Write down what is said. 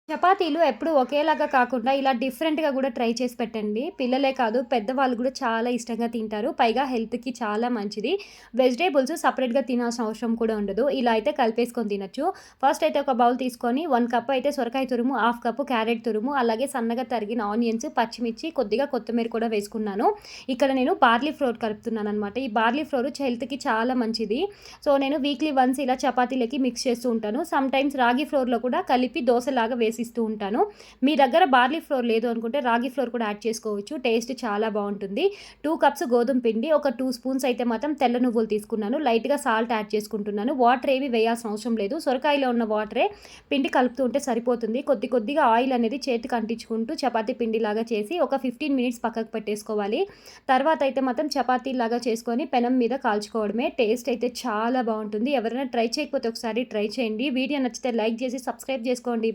చపాతీలు ఎప్పుడూ ఒకేలాగా కాకుండా ఇలా డిఫరెంట్‌గా గూడా ట్రై చేసి పెట్టండి. పిల్లలే కాదు పెద్దవాళ్ళు గూడా చాలా ఇష్టంగా తింటారు. పైగా హెల్త్‌కి చాలా మంచిది. వెజిటబుల్స్ సెపరేట్‌గా తినాల్సిన అవసరం కూడా ఉండదు. ఇలా అయితే కలిపేసుకొని తినొచ్చు. ఫస్ట్ అయితే ఒక బౌల్ తీసుకొని 1 కప్ అయితే సొరకాయ తురుము, హాఫ్ కప్పు క్యారెట్ తురుము, అలాగే సన్నగా తరిగిన ఆనియన్స్, పచ్చిమిర్చి, కొద్దిగా కొత్తిమీర కూడా వేసుకున్నాను. ఇక్కడ నేను బార్లీ ఫ్లోర్ కలుపుతున్నాననమాట. ఈ బార్లీ ఫ్లోర్ హెల్త్‌కి చాలా మంచిది. సో, నేను వీక్లీ వన్స్ ఇలా చపాతీలకి మిక్స్ చేస్తూ ఉంటాను. సమ్‌టైమ్స్ రాగి ఫ్లోర్‌లో కూడా కలిపి దోసలాగా వేసిస్తూ ఉంటాను. మీ దగ్గర బార్లీ ఫ్లోర్ లేదు అనుకుంటే రాగి ఫ్లోర్ కూడా యాడ్ చేసుకోవచ్చు. టేస్ట్ చాలా బావుంటుంది. 2 కప్స్ గోధుమ పిండి, ఒక 2 స్పూన్స్ అయితే మాత్రం తెల్ల నువ్వులు తీసుకున్నాను. లైట్‌గా సాల్ట్ యాడ్ చేసుకుంటున్నాను. వాటర్ ఏవి వేయాల్సిన అవసరం లేదు. సొరకాయలో ఉన్న వాటరే పిండి కలుపుతూ ఉంటే సరిపోతుంది. కొద్దిగా ఆయిల్ అనేది చేతికి అంటించుకుంటూ చపాతీ పిండిలాగా చేసి ఒక 15 మినిట్స్ పక్కకు పెట్టేసుకోవాలి. తర్వాత అయితే మాత్రం చపాతీలాగా చేసుకొని పెనం మీద కాల్చుకోవడమే. టేస్ట్ అయితే చాలా బావుంటుంది. ఎవరైనా ట్రై చేయకపోతే ఒకసారి ట్రై చేయండి. వీడియో నచ్చితే లైక్ చేసి సబ్స్క్రైబ్ చేసుకోండి.